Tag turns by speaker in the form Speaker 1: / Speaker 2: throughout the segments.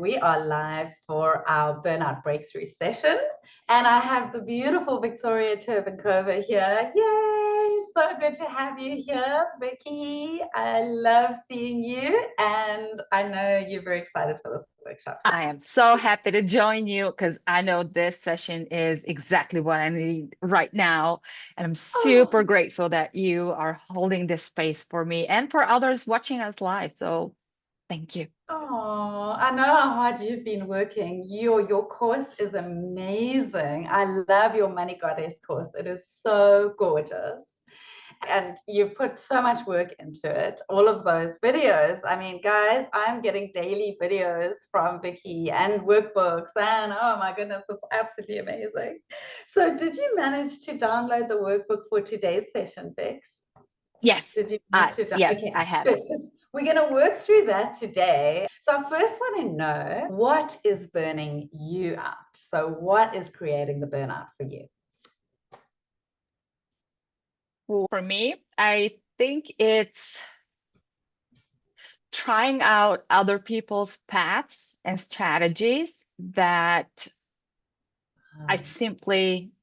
Speaker 1: we are live for our Burnout Breakthrough session. And I have the beautiful Viktoria Chervenkova here. Yay! So good to have you here, Vicky. I love seeing you, and I know you're very excited for this workshop.
Speaker 2: I am so happy to join you because I know this session is exactly what I need right now. And I'm super grateful that you are holding this space for me and for others watching us live. So thank you.
Speaker 1: Oh, I know how hard you've been working. Your course is amazing. I love your Money Goddess course. It is so gorgeous. And you put so much work into it. All of those videos. I mean, guys, I'm getting daily videos from Vicky and workbooks, and oh my goodness, it's absolutely amazing. So did you manage to download the workbook for today's session, Vix?
Speaker 2: Yes,
Speaker 1: Did you manage to
Speaker 2: yes,
Speaker 1: okay,
Speaker 2: I have.
Speaker 1: good. We're going to work through that today. So I first want to know, what is burning you out? So what is creating the burnout for you?
Speaker 2: For me, I think it's trying out other people's paths and strategies that I simply,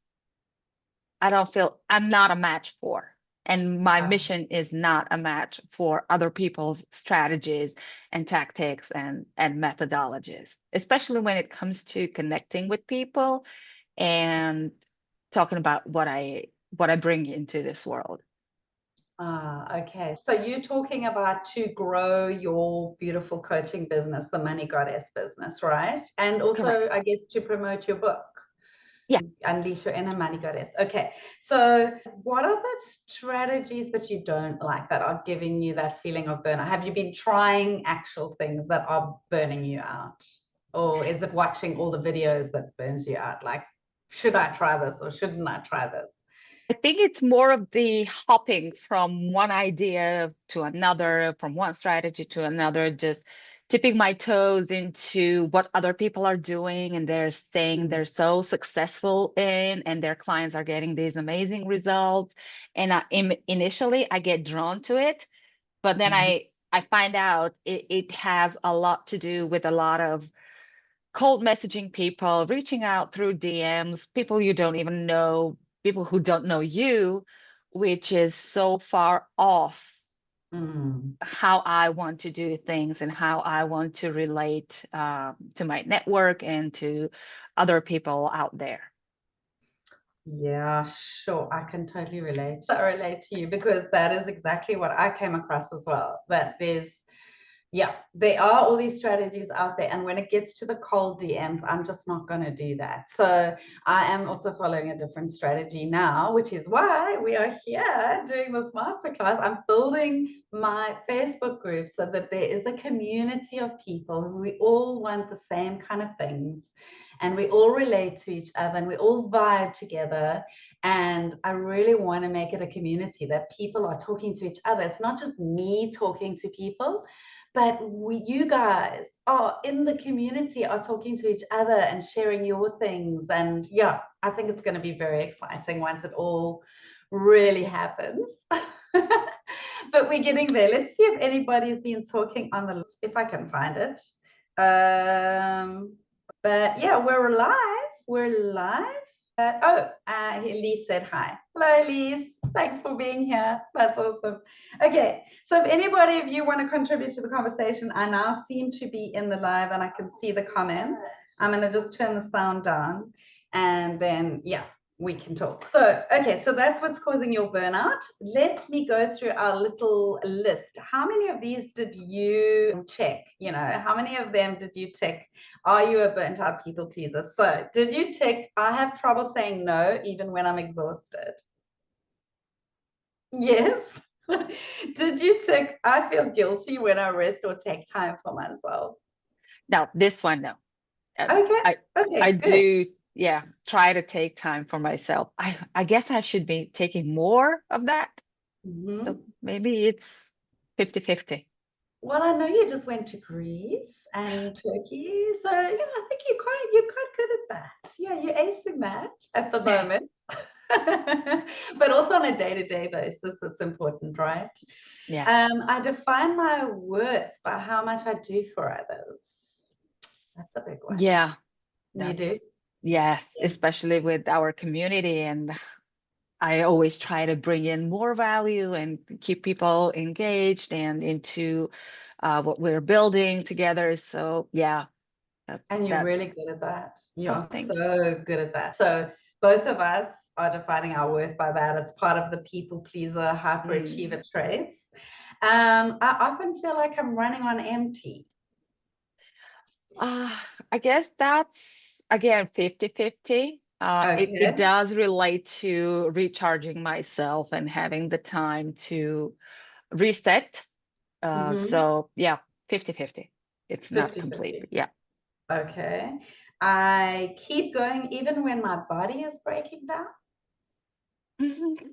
Speaker 2: I don't feel I'm not a match for. And my mission is not a match for other people's strategies and tactics and methodologies, especially when it comes to connecting with people and talking about what I bring into this world.
Speaker 1: Okay. So you're talking about to grow your beautiful coaching business, the Money Goddess business, right? And also,
Speaker 2: Correct.
Speaker 1: I guess, to promote your book.
Speaker 2: Yeah.
Speaker 1: Unleash your inner money goddess. Okay. So what are the strategies that you don't like that are giving you that feeling of burnout? Have you been trying actual things that are burning you out? Or is it watching all the videos that burns you out? Like, should I try this or shouldn't I try this?
Speaker 2: I think it's more of the hopping from one idea to another, from one strategy to another, just tipping my toes into what other people are doing and they're saying they're so successful in, and their clients are getting these amazing results. And initially, I get drawn to it, but then I find out it has a lot to do with a lot of cold messaging people, reaching out through DMs, people you don't even know, people who don't know you, which is so far off how I want to do things and how I want to relate to my network and to other people out there.
Speaker 1: Yeah, sure. I can totally relate. I relate to you because that is exactly what I came across as well. That there are all these strategies out there. And when it gets to the cold DMs, I'm just not going to do that. So I am also following a different strategy now, which is why we are here doing this masterclass. I'm building my Facebook group so that there is a community of people who we all want the same kind of things. And we all relate to each other and we all vibe together. And I really want to make it a community that people are talking to each other. It's not just me talking to people, but you guys are in the community, are talking to each other and sharing your things. And yeah, I think it's going to be very exciting once it all really happens. But we're getting there. Let's see if anybody's been talking on the list, if I can find it. But yeah, we're live. We're live. Elise said hi. Hello, Elise. Thanks for being here. That's awesome. Okay, so if anybody of you want to contribute to the conversation, I now seem to be in the live and I can see the comments. I'm going to just turn the sound down and then, yeah, we can talk. So, okay, so that's what's causing your burnout. Let me go through our little list. How many of these did you check? You know, how many of them did you tick? Are you a burnt out people pleaser? So, did you tick, I have trouble saying no even when I'm exhausted? Yes. Did you tick, I feel guilty when I rest or take time for myself?
Speaker 2: Now, this one, no.
Speaker 1: Okay.
Speaker 2: I
Speaker 1: Okay,
Speaker 2: I
Speaker 1: good.
Speaker 2: do, yeah, try to take time for myself. I guess I should be taking more of that. So
Speaker 1: Mhm.
Speaker 2: maybe it's 50-50.
Speaker 1: Well, I know you just went to Greece and Turkey, so yeah, I think you're quite good at that. Yeah, you're acing that at the moment. But also on a day-to-day basis, it's important, right?
Speaker 2: Yeah.
Speaker 1: I define my worth by how much I do for others. way.
Speaker 2: Yeah,
Speaker 1: You
Speaker 2: that's
Speaker 1: do?
Speaker 2: yes,
Speaker 1: Yeah.
Speaker 2: especially with our community. And I always try to bring in more value and keep people engaged and into what we're building together. So yeah, that's
Speaker 1: And you're
Speaker 2: that.
Speaker 1: really good at that. You
Speaker 2: Oh,
Speaker 1: are
Speaker 2: thank you.
Speaker 1: so good at that. So both of us are defining our worth by that. It's part of the people pleaser,
Speaker 2: Mm.
Speaker 1: hyperachiever traits. I often feel like I'm running on empty.
Speaker 2: Uh, I guess that's again 50-50. It
Speaker 1: Okay.
Speaker 2: does relate to recharging myself and having the time to reset.
Speaker 1: Mm-hmm.
Speaker 2: So yeah, 50-50. It's not
Speaker 1: 50-50.
Speaker 2: complete, but yeah.
Speaker 1: Okay. I keep going even when my body is breaking down.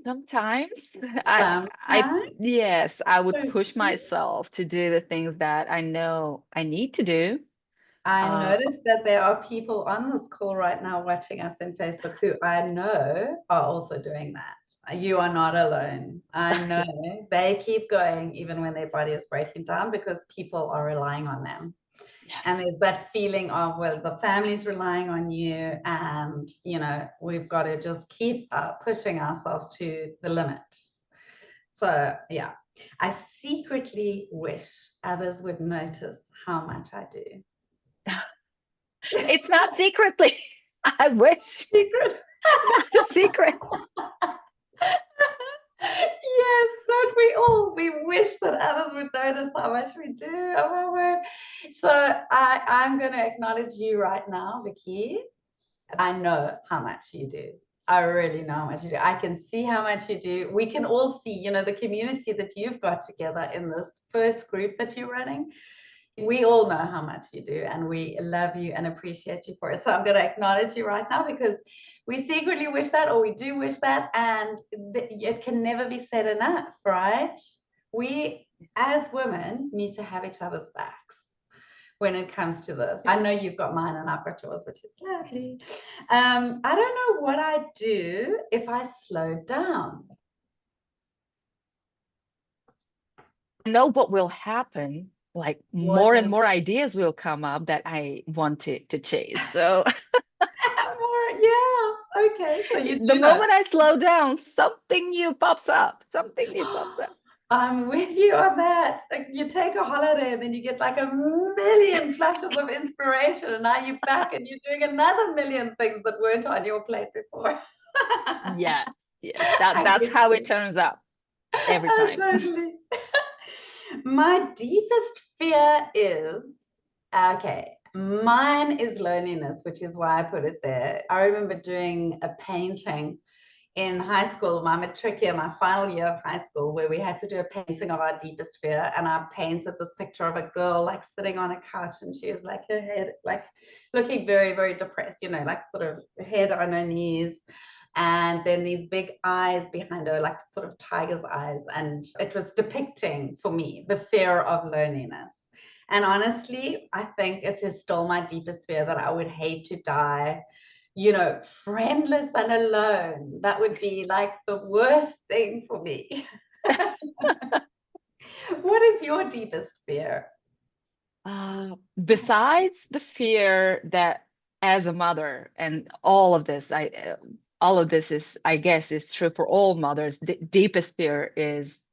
Speaker 2: Sometimes I
Speaker 1: Sometimes.
Speaker 2: yes, I would push
Speaker 1: Okay.
Speaker 2: myself to do the things that I know I need to do.
Speaker 1: I
Speaker 2: Uh,
Speaker 1: noticed that there are people on this call right now watching us in Facebook who I know are also doing that. You are not alone. I know they keep going even when their body is breaking down because people are relying on them. And
Speaker 2: yes.
Speaker 1: there's that feeling of, well, the family's relying on you, and we've got to just keep pushing ourselves to the limit. So, yeah, I secretly wish others would notice how much I do.
Speaker 2: It's not secretly. I wish.
Speaker 1: Secret.
Speaker 2: Not a secret.
Speaker 1: Yes, don't we all? We wish that others would notice how much we do. Oh my word. So I'm going to acknowledge you right now, Vicky. I know how much you do. I really know how much you do. I can see how much you do. We can all see, the community that you've got together in this first group that you're running. We all know how much you do, and we love you and appreciate you for it. So I'm going to acknowledge you right now because we secretly wish that, or we do wish that, and it can never be said enough, right? We, as women, need to have each other's backs when it comes to this. I know you've got mine and I've got yours, which is lovely. I don't know what I'd do if I slowed down.
Speaker 2: I know what will happen. Like
Speaker 1: What
Speaker 2: more and
Speaker 1: will
Speaker 2: more ideas will come up that I wanted to chase. So
Speaker 1: more? Yeah. Okay. So you
Speaker 2: the
Speaker 1: do know.
Speaker 2: moment I slow down, something new pops up. Something new pops up.
Speaker 1: I'm with you on that. Like you take a holiday and then you get like a million flashes of inspiration, and now you're back and you're doing another million things that weren't on your plate before.
Speaker 2: Yes, yes. That's
Speaker 1: I get
Speaker 2: how it
Speaker 1: you.
Speaker 2: turns out every
Speaker 1: Oh,
Speaker 2: time.
Speaker 1: totally. My deepest fear is okay. Mine is loneliness, which is why I put it there. I remember doing a painting in high school, my matric year, my final year of high school, where we had to do a painting of our deepest fear. And I painted this picture of a girl like sitting on a couch, and she was like her head, like looking very, very depressed, like sort of head on her knees. And then these big eyes behind her, like sort of tiger's eyes. And it was depicting for me the fear of loneliness. And honestly, I think it is still my deepest fear that I would hate to die friendless and alone. That would be like the worst thing for me. What is your deepest fear?
Speaker 2: Besides the fear that as a mother, and all of this is, I guess, is true for all mothers. Deepest fear is,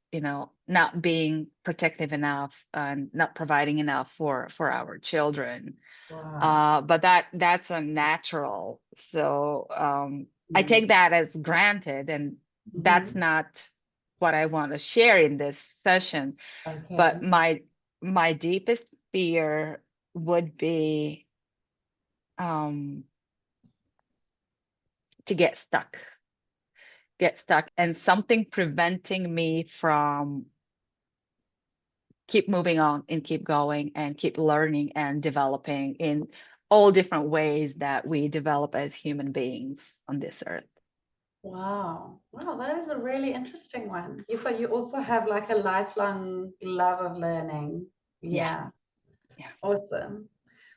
Speaker 2: not being protective enough and not providing enough for our children.
Speaker 1: Wow.
Speaker 2: But that's unnatural. So I
Speaker 1: Mm.
Speaker 2: take that as granted, and that's
Speaker 1: Mhm.
Speaker 2: not what I want to share in this session. But
Speaker 1: Okay.
Speaker 2: my deepest fear would be um, to get stuck, and something preventing me from keep moving on and keep going and keep learning and developing in all different ways that we develop as human beings on this earth.
Speaker 1: Wow. Wow, that is a really interesting one. So you also have like a lifelong love of learning.
Speaker 2: Yes.
Speaker 1: Yeah.
Speaker 2: Yeah.
Speaker 1: Awesome.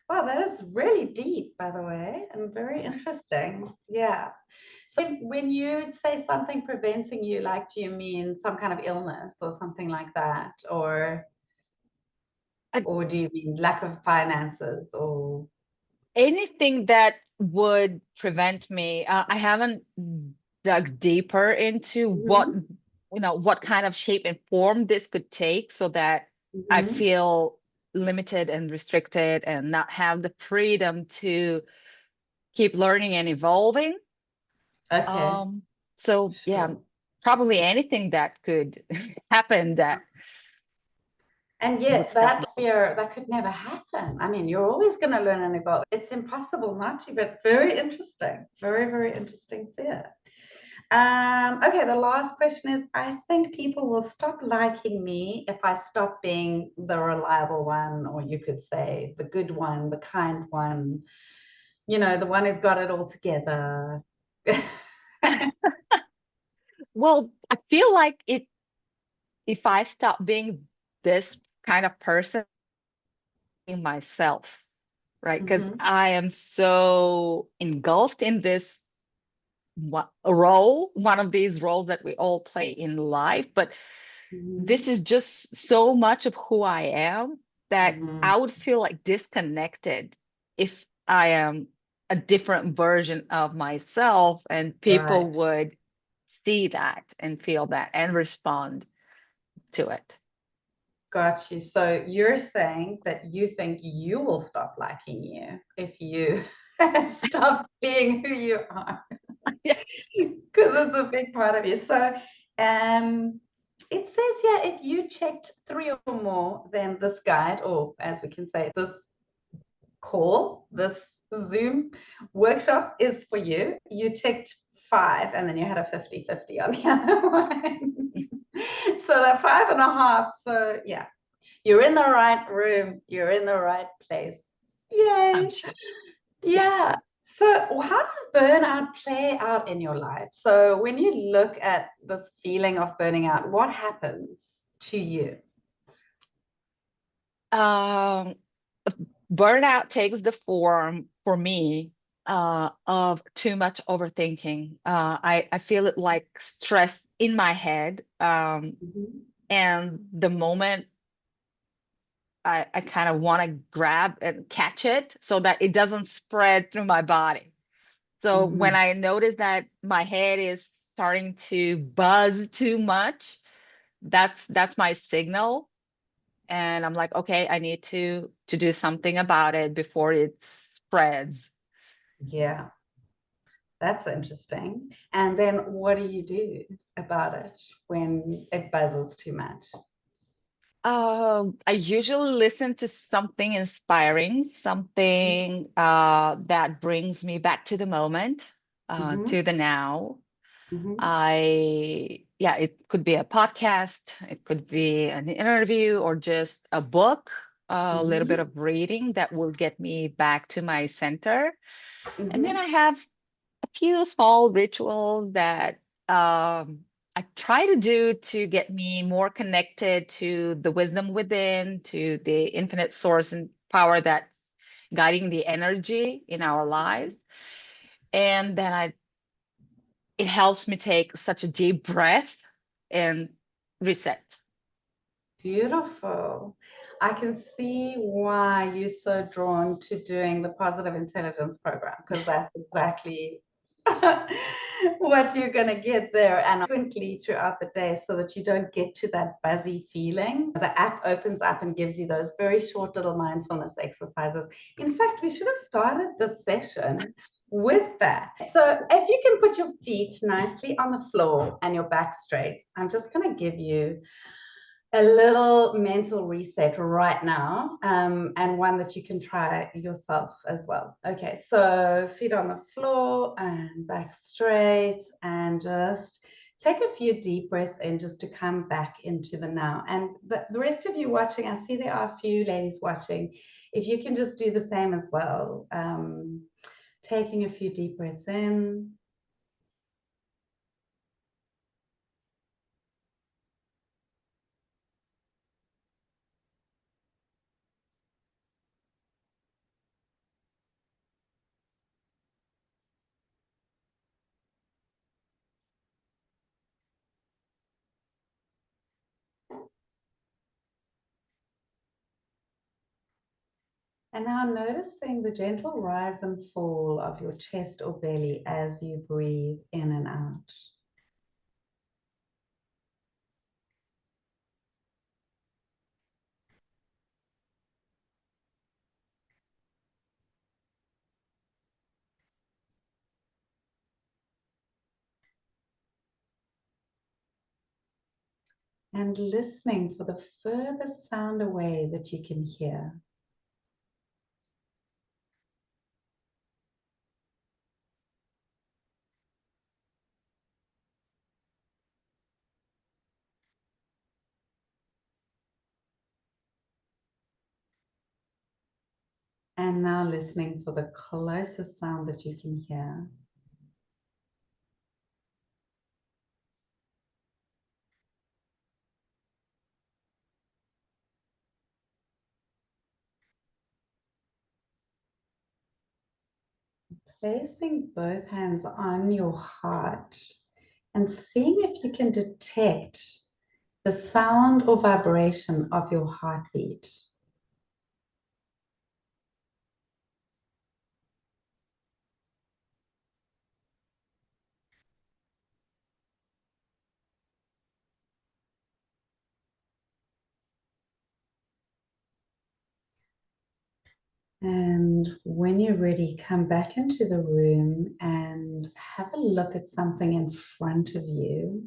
Speaker 1: Wow, that is really deep, by the way, and very interesting. Yeah. So when you say something preventing you, like, do you mean some kind of illness or something like that? Or
Speaker 2: And
Speaker 1: do you mean lack of finances or
Speaker 2: anything that would prevent me. I haven't dug deeper into
Speaker 1: Mhm.
Speaker 2: what kind of shape and form this could take so that I
Speaker 1: Mhm.
Speaker 2: feel limited and restricted and not have the freedom to keep learning and evolving.
Speaker 1: Okay,
Speaker 2: Um, so yeah,
Speaker 1: sure.
Speaker 2: probably anything that could happen that
Speaker 1: And
Speaker 2: would
Speaker 1: yet
Speaker 2: stop me.
Speaker 1: that fear, that could never happen. I mean, you're always going to learn and evolve. It's impossible not to, but very interesting. Very, very interesting fear. Okay, the last question is, I think people will stop liking me if I stop being the reliable one, or you could say the good one, the kind one, the one who's got it all together.
Speaker 2: Well, I feel like if I stop being this kind of person myself, right? Because
Speaker 1: Mhm.
Speaker 2: I am so engulfed in this role, one of these roles that we all play in life. But this
Speaker 1: Mhm.
Speaker 2: is just so much of who I am that
Speaker 1: Mhm.
Speaker 2: I would feel like disconnected if I am a different version of myself and people
Speaker 1: Right.
Speaker 2: would see that and feel that and respond to it.
Speaker 1: Got you. So you're saying that you think you will stop liking you if you stop being who you are,
Speaker 2: Yeah.
Speaker 1: because it's a big part of you. So um, it says here if you checked three or more, then this guide, or as we can say, this call, this Zoom workshop is for you. You ticked five, and then you had a 50-50 on the other one. So that five and a half. So yeah, you're in the right room, you're in the right place.
Speaker 2: I'm
Speaker 1: Yay.
Speaker 2: sure. Yes.
Speaker 1: Yeah. So, how does burnout play out in your life? So, when you look at this feeling of burning out, what happens to you?
Speaker 2: Um, Burnout takes the form for me of too much overthinking. I feel it like stress in my head.
Speaker 1: Mhm.
Speaker 2: And the moment I kind of want to grab and catch it so that it doesn't spread through my body. So when
Speaker 1: Mhm.
Speaker 2: I notice that my head is starting to buzz too much, that's my signal. And I'm like, okay, I need to do something about it before it spreads.
Speaker 1: Yeah, that's interesting. And then what do you do about it when it buzzes too much?
Speaker 2: I usually listen to something inspiring, something that brings me back to the moment,
Speaker 1: Mm-hmm.
Speaker 2: to the now.
Speaker 1: Mm-hmm.
Speaker 2: Yeah, it could be a podcast, it could be an interview, or just a book, a little bit
Speaker 1: Mm-hmm.
Speaker 2: of reading that will get me back to my center. And then
Speaker 1: Mm-hmm.
Speaker 2: I have a few small rituals that I try to do to get me more connected to the wisdom within, to the infinite source and power that's guiding the energy in our lives. And then it helps me take such a deep breath and reset.
Speaker 1: Beautiful. I can see why you're so drawn to doing the positive intelligence program, because that's exactly what you're going to get there, and frequently throughout the day, so that you don't get to that buzzy feeling. The app opens up and gives you those very short little mindfulness exercises. In fact, we should have started this session with that. So if you can put your feet nicely on the floor and your back straight, I'm just going to give you a little mental reset right now, and one that you can try yourself as well. Okay, so feet on the floor and back straight, and just take a few deep breaths in just to come back into the now. And the rest of you watching, I see there are a few ladies watching. If you can just do the same as well, taking a few deep breaths in. And now noticing the gentle rise and fall of your chest or belly as you breathe in and out. And listening for the furthest sound away that you can hear. And now listening for the closest sound that you can hear. Placing both hands on your heart and seeing if you can detect the sound or vibration of your heartbeat. And when you're ready, come back into the room and have a look at something in front of you.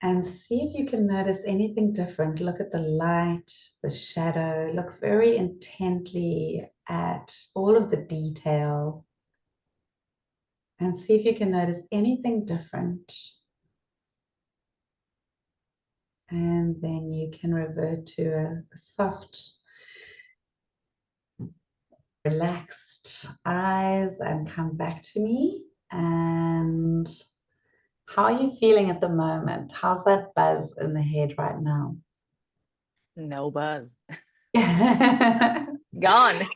Speaker 1: And see if you can notice anything different. Look at the light, the shadow. Look very intently at all of the detail. And see if you can notice anything different. And then you can revert to a soft, relaxed eyes and come back to me. And how are you feeling at the moment? How's that buzz in the head right now?
Speaker 2: No buzz.
Speaker 1: There
Speaker 2: Gone.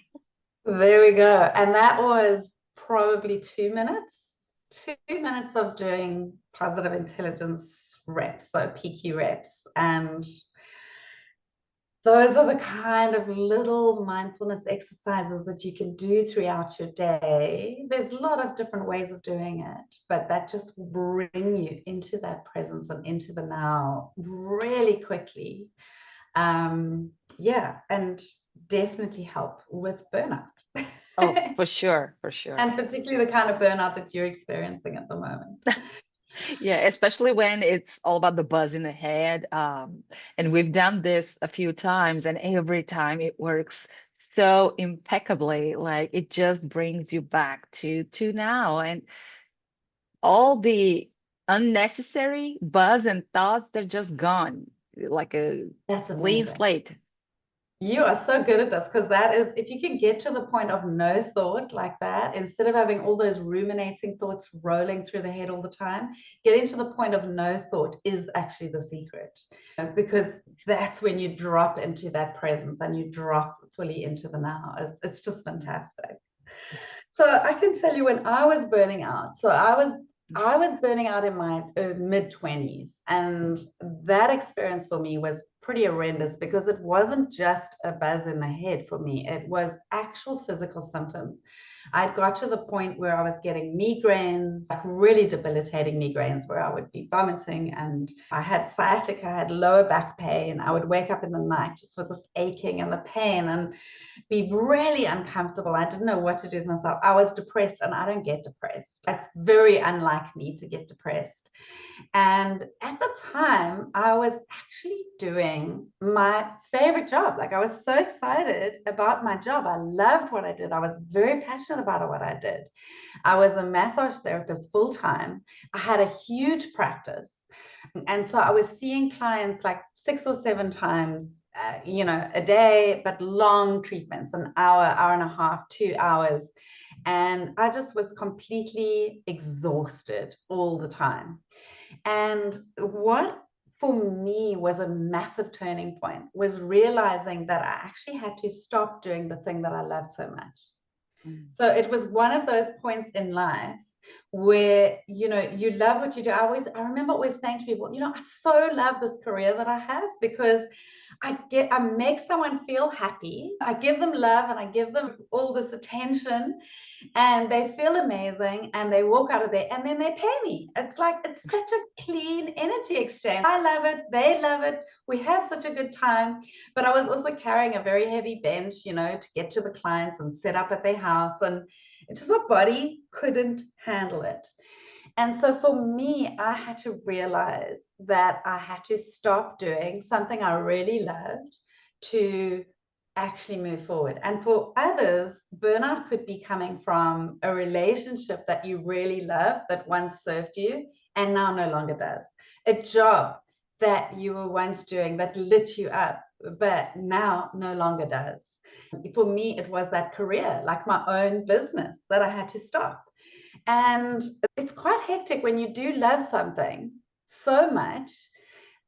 Speaker 1: we go. And that was probably 2 minutes. 2 minutes of doing positive intelligence reps, so PQ reps. And those are the kind of little mindfulness exercises that you can do throughout your day. There's a lot of different ways of doing it, but that just bring you into that presence and into the now really quickly. Yeah, and definitely help with burnout.
Speaker 2: Oh, for sure, for sure.
Speaker 1: And particularly the kind of burnout that you're experiencing at the moment.
Speaker 2: Yeah, especially when it's all about the buzz in the head. And we've done this a few times, and every time it works so impeccably. Like it just brings you back to now, and all the unnecessary buzz and thoughts, they're just gone, like a
Speaker 1: That's
Speaker 2: clean
Speaker 1: amazing.
Speaker 2: slate.
Speaker 1: You are so good at this because that is, if you can get to the point of no thought like that, instead of having all those ruminating thoughts rolling through the head all the time, getting to the point of no thought is actually the secret. Because that's when you drop into that presence and you drop fully into the now. It's just fantastic. So I can tell you when I was burning out. So I was burning out in my mid 20s, and that experience for me was pretty horrendous because it wasn't just a buzz in the head for me. It was actual physical symptoms. I'd got to the point where I was getting migraines, like really debilitating migraines, where I would be vomiting, and I had sciatica, I had lower back pain. I would wake up in the night just with this aching and the pain, and be really uncomfortable. I didn't know what to do with myself. I was depressed, and I don't get depressed. It's very unlike me to get depressed. And at the time, I was actually doing my favorite job. Like I was so excited about my job. I loved what I did. I was very passionate about what I did. I was a massage therapist full time. I had a huge practice. And so I was seeing clients like 6 or 7 times, a day, but long treatments, an hour, hour and a half, 2 hours. And I just was completely exhausted all the time. And what for me was a massive turning point was realizing that I actually had to stop doing the thing that I loved so much.
Speaker 2: Mm.
Speaker 1: So it was one of those points in life where, you know, you love what you do. I remember always saying to people, you know, I so love this career that I have because I make someone feel happy. I give them love and I give them all this attention and they feel amazing and they walk out of there and then they pay me. It's like, it's such a clean energy exchange. I love it. They love it. We have such a good time. But I was also carrying a very heavy bench, you know, to get to the clients and set up at their house. And it's just my body couldn't handle it. And so for me, I had to realize that I had to stop doing something I really loved to actually move forward. And for others, burnout could be coming from a relationship that you really love that once served you and now no longer does. A job that you were once doing that lit you up, but now no longer does. For me, it was that career, like my own business, that I had to stop. And it's quite hectic when you do love something so much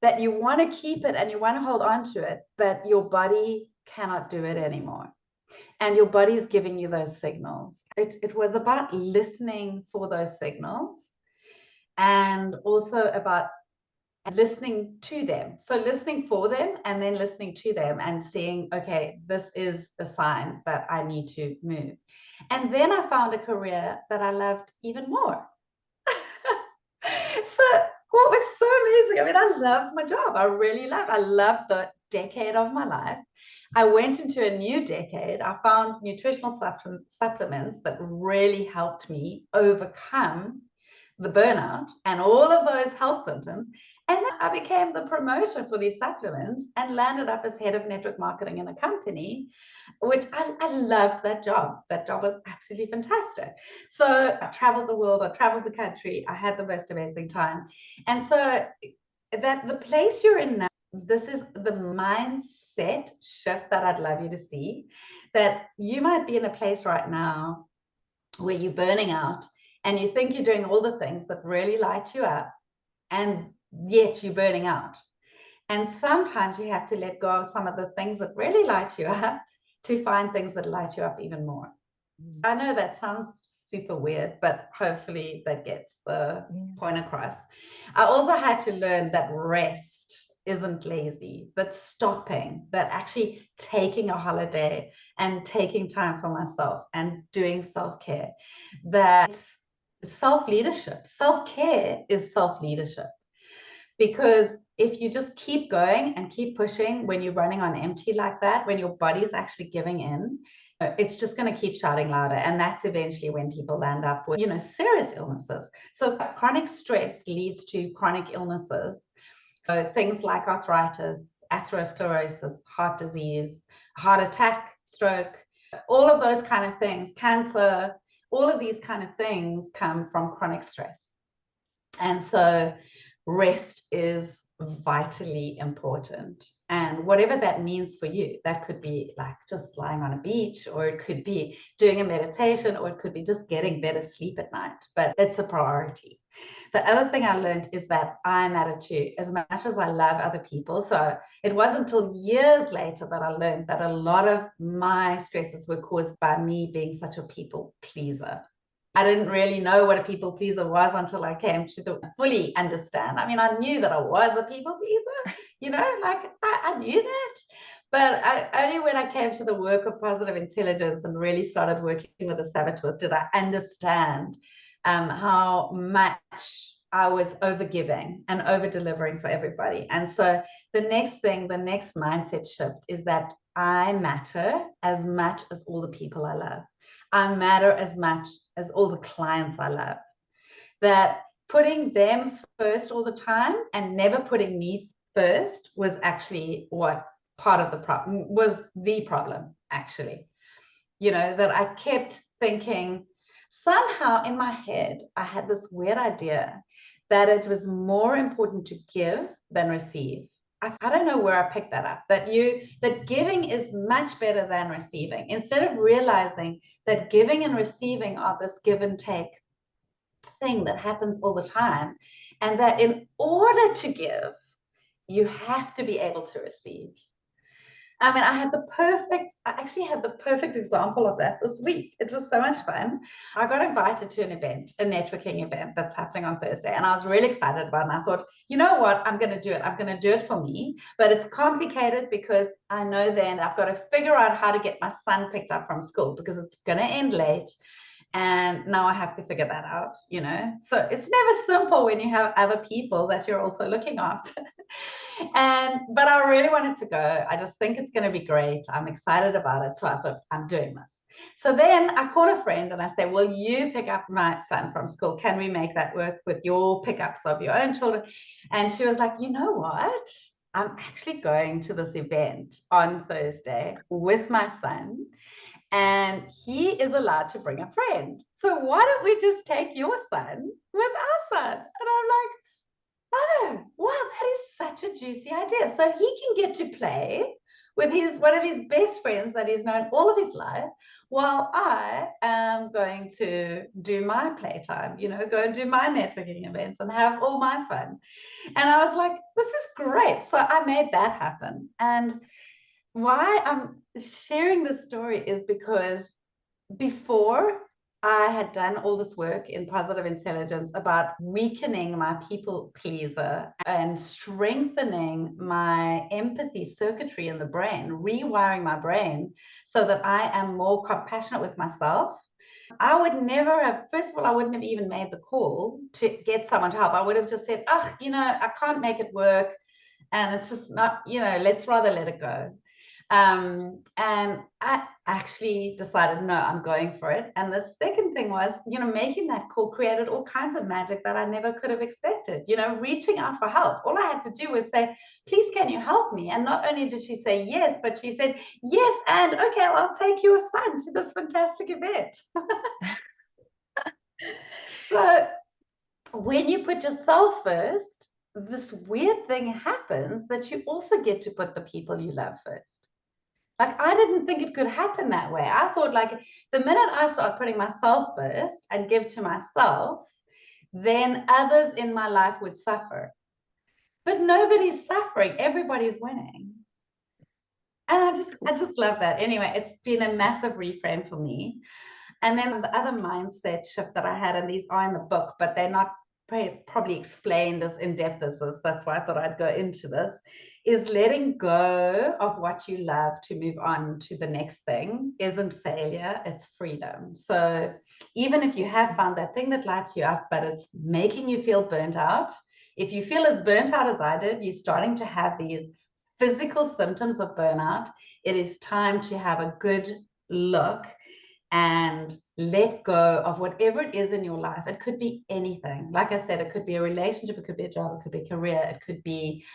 Speaker 1: that you want to keep it and you want to hold on to it, but your body cannot do it anymore. And your body is giving you those signals. It was about listening for those signals and also about listening to them. So listening for them and then listening to them and seeing, okay, this is a sign that I need to move. And then I found a career that I loved even more. So what was so amazing, I mean, I loved my job. I loved the decade of my life. I went into a new decade. I found nutritional supplements that really helped me overcome the burnout and all of those health symptoms. And then I became the promoter for these supplements and landed up as head of network marketing in a company, which I loved that job. That job was absolutely fantastic. So I traveled the world, I traveled the country, I had the most amazing time. And so that the place you're in now, this is the mindset shift that I'd love you to see, that you might be in a place right now where you're burning out and you think you're doing all the things that really light you up, and yet you're burning out. And sometimes you have to let go of some of the things that really light you up to find things that light you up even more. I know that sounds super weird, but hopefully that gets the point across. I also had to learn that rest isn't lazy, that stopping, that actually taking a holiday and taking time for myself and doing self-care, that self-leadership. Self-care is self-leadership. Because if you just keep going and keep pushing when you're running on empty like that, when your body's actually giving in, it's just going to keep shouting louder. And that's eventually when people land up with, you know, serious illnesses. So chronic stress leads to chronic illnesses. So things like arthritis, atherosclerosis, heart disease, heart attack, stroke, all of those kind of things, cancer, all of these kind of things come from chronic stress. And so rest is vitally important. And whatever that means for you, that could be like just lying on a beach, or it could be doing a meditation, or it could be just getting better sleep at night, but it's a priority. The other thing I learned is that I matter too, as much as I love other people. So it wasn't until years later that I learned that a lot of my stresses were caused by me being such a people pleaser. I didn't really know what a people pleaser was until I came to fully understand. I mean, I knew that I was a people pleaser, you know, like I knew that. But only when I came to the work of positive intelligence and really started working with the saboteurs did I understand how much I was overgiving and over delivering for everybody. And so the next mindset shift is that I matter as much as all the people I love. I matter as much as all the clients I love. That putting them first all the time and never putting me first was actually what part of the problem was, the problem actually. You know, that I kept thinking, somehow in my head, I had this weird idea that it was more important to give than receive. I don't know where I picked that up, that giving is much better than receiving, instead of realizing that giving and receiving are this give and take thing that happens all the time, and that in order to give, you have to be able to receive. I mean, I actually had the perfect example of that this week. It was so much fun. I got invited to an event, a networking event that's happening on Thursday. And I was really excited about it. And I thought, you know what? I'm going to do it. I'm going to do it for me. But it's complicated because I know then I've got to figure out how to get my son picked up from school because it's going to end late. And now I have to figure that out, you know. So it's never simple when you have other people that you're also looking after. But I really wanted to go. I just think it's going to be great. I'm excited about it. So I thought, I'm doing this. So then I call a friend and I say, will you pick up my son from school? Can we make that work with your pickups of your own children? And she was like, you know what? I'm actually going to this event on Thursday with my son, and he is allowed to bring a friend. So why don't we just take your son with our son? And I'm like, oh, wow, that is such a juicy idea. So he can get to play with one of his best friends that he's known all of his life, while I am going to do my playtime, you know, go and do my networking events and have all my fun. And I was like, this is great. So I made that happen. And why I'm sharing this story is because before I had done all this work in positive intelligence about weakening my people pleaser and strengthening my empathy circuitry in the brain, rewiring my brain so that I am more compassionate with myself. I would never have, first of all, I wouldn't have even made the call to get someone to help. I would have just said, oh, you know, I can't make it work. And it's just not, you know, let's rather let it go. And I actually decided, no, I'm going for it. And the second thing was, you know, making that call created all kinds of magic that I never could have expected, you know, reaching out for help. All I had to do was say, please, can you help me? And not only did she say yes, but she said, yes, and okay, I'll take your son to this fantastic event. So when you put yourself first, this weird thing happens that you also get to put the people you love first. Like, I didn't think it could happen that way. I thought, like, the minute I start putting myself first and give to myself, then others in my life would suffer. But nobody's suffering, everybody's winning. And I just love that. Anyway, it's been a massive reframe for me. And then the other mindset shift that I had, and these are in the book, but they're not probably explained as in depth as this. That's why I thought I'd go into this, is letting go of what you love to move on to the next thing isn't failure, it's freedom. So even if you have found that thing that lights you up, but it's making you feel burnt out, if you feel as burnt out as I did, you're starting to have these physical symptoms of burnout, it is time to have a good look and let go of whatever it is in your life. It could be anything. Like I said, it could be a relationship, it could be a job, it could be a career, it could be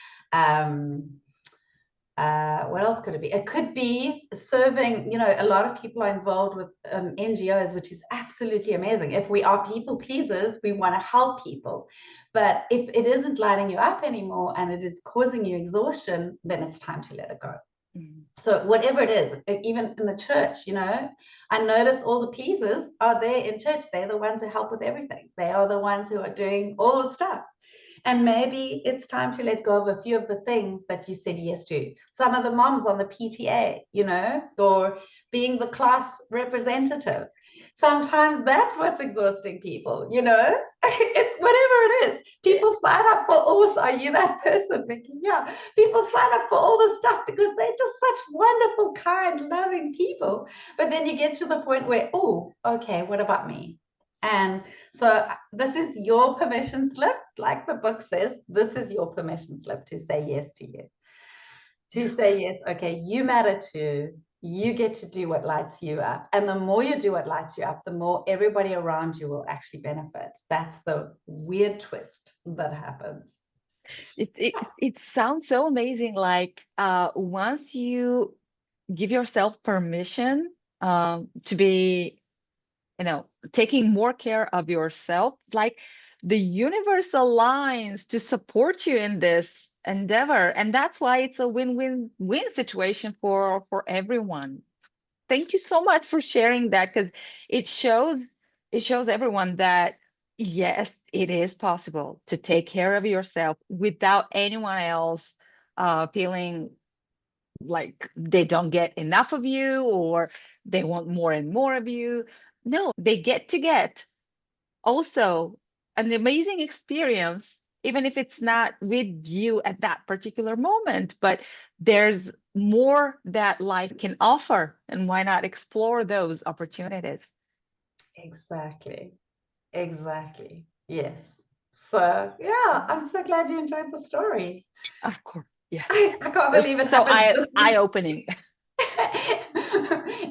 Speaker 1: what else could it be? It could be serving, you know, a lot of people are involved with NGOs, which is absolutely amazing. If we are people pleasers, we want to help people. But if it isn't lighting you up anymore and it is causing you exhaustion, then it's time to let it go. So whatever it is, even in the church, you know, I notice all the pleasers are there in church. They're the ones who help with everything. They are the ones who are doing all the stuff. And maybe it's time to let go of a few of the things that you said yes to. Some of the moms on the PTA, you know, or being the class representative. Sometimes that's what's exhausting people, you know. It's whatever it is. People sign up for all. Are you that person, Vicky? Yeah. People sign up for all this stuff because they're just such wonderful, kind, loving people. But then you get to the point where, oh, okay, what about me? And so this is your permission slip, like the book says, this is your permission slip to say yes to you. To say yes, okay, you matter too. You get to do what lights you up. And the more you do what lights you up, the more everybody around you will actually benefit. That's the weird twist that happens.
Speaker 2: It sounds so amazing. Like once you give yourself permission to be, you know, taking more care of yourself, like the universe aligns to support you in this endeavor. And that's why it's a win-win-win situation for everyone. Thank you so much for sharing that, because it shows everyone that yes, it is possible to take care of yourself without anyone else feeling like they don't get enough of you or they want more and more of you. No, they get also an amazing experience, even if it's not with you at that particular moment, but there's more that life can offer, and why not explore those opportunities?
Speaker 1: Exactly. Exactly. Yes. So yeah, I'm so glad you enjoyed the story.
Speaker 2: Of course, yes.
Speaker 1: I can't believe
Speaker 2: It's
Speaker 1: it
Speaker 2: so
Speaker 1: happened this week.
Speaker 2: eye-opening.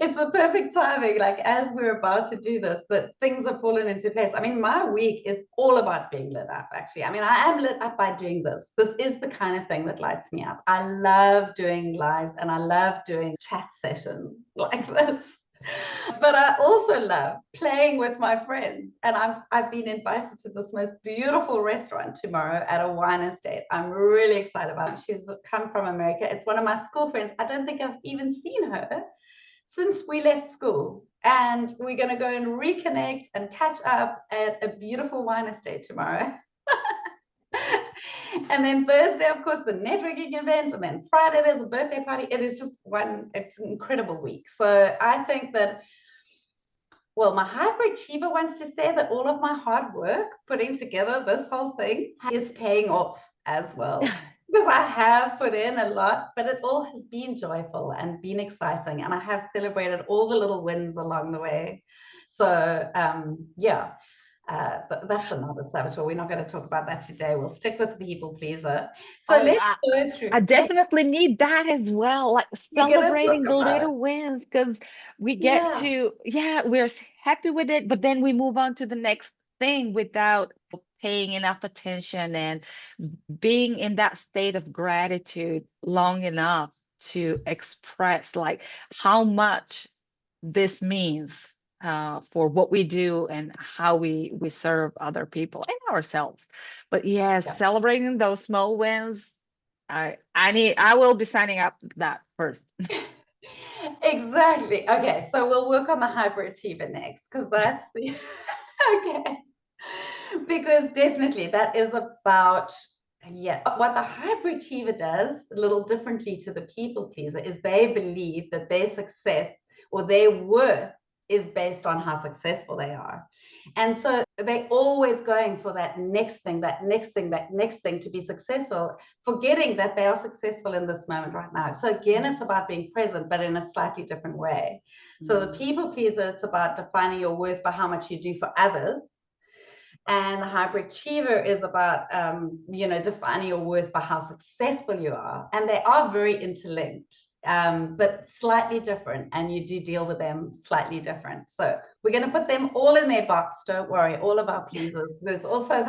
Speaker 1: It's a perfect timing, like as we're about to do this, that things are falling into place. I mean, my week is all about being lit up, actually. I mean, I am lit up by doing this. This is the kind of thing that lights me up. I love doing lives and I love doing chat sessions like this. But I also love playing with my friends. And I've been invited to this most beautiful restaurant tomorrow at a wine estate. I'm really excited about it. She's come from America. It's one of my school friends. I don't think I've even seen her since we left school. And we're going to go and reconnect and catch up at a beautiful wine estate tomorrow. And then Thursday, of course, the networking event. And then Friday, there's a birthday party. It is just it's an incredible week. So I think that, well, my hyperachiever wants to say that all of my hard work putting together this whole thing is paying off as well. Because I have put in a lot, but it all has been joyful and been exciting. And I have celebrated all the little wins along the way. So, yeah, that's another saboteur. We're not going to talk about that today. We'll stick with the people pleaser. So
Speaker 2: Oh,
Speaker 1: let's go through.
Speaker 2: I definitely need that as well, like
Speaker 1: We're going to talk
Speaker 2: celebrating the
Speaker 1: about it.
Speaker 2: little wins, because we get
Speaker 1: Yeah.
Speaker 2: to, yeah, we're happy with it, but then we move on to the next thing without paying enough attention and being in that state of gratitude long enough to express like how much this means for what we do and how we serve other people and ourselves. But yes,
Speaker 1: Yeah.
Speaker 2: celebrating those small wins. I will be signing up that first.
Speaker 1: Exactly. Okay, so we'll work on the hyperachiever next because that's the okay. Because definitely that is about, yeah, what the hyperachiever does a little differently to the people pleaser is they believe that their success or their worth is based on how successful they are. And so they're always going for that next thing, that next thing, that next thing to be successful, forgetting that they are successful in this moment right now. So again, it's about being present, but in a slightly different way. So the people pleaser, it's about defining your worth by how much you do for others. And the hyperachiever is about, defining your worth by how successful you are. And they are very interlinked, but slightly different. And you do deal with them slightly different. So we're going to put them all in their box. Don't worry, all of our pleasers. There's also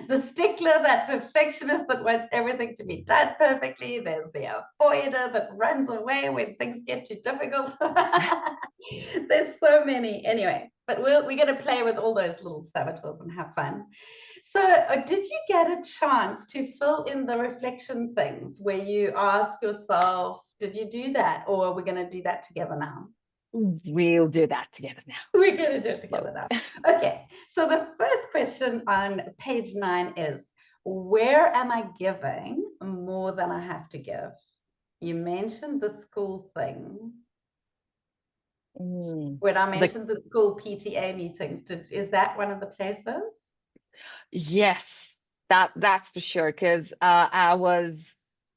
Speaker 1: the stickler, that perfectionist that wants everything to be done perfectly. There's the avoider that runs away when things get too difficult. There's so many. Anyway, but we're going to play with all those little saboteurs and have fun. So did you get a chance to fill in the reflection things where you ask yourself, did you do that? Or are we going to do that together now?
Speaker 2: We'll do that together now.
Speaker 1: We're going to do it together now. Okay. So the first question on page 9 is, where am I giving more than I have to give? You mentioned the school thing. When I
Speaker 2: The
Speaker 1: mentioned the school PTA meetings, is that one of the places?
Speaker 2: Yes, that's for sure. Because I was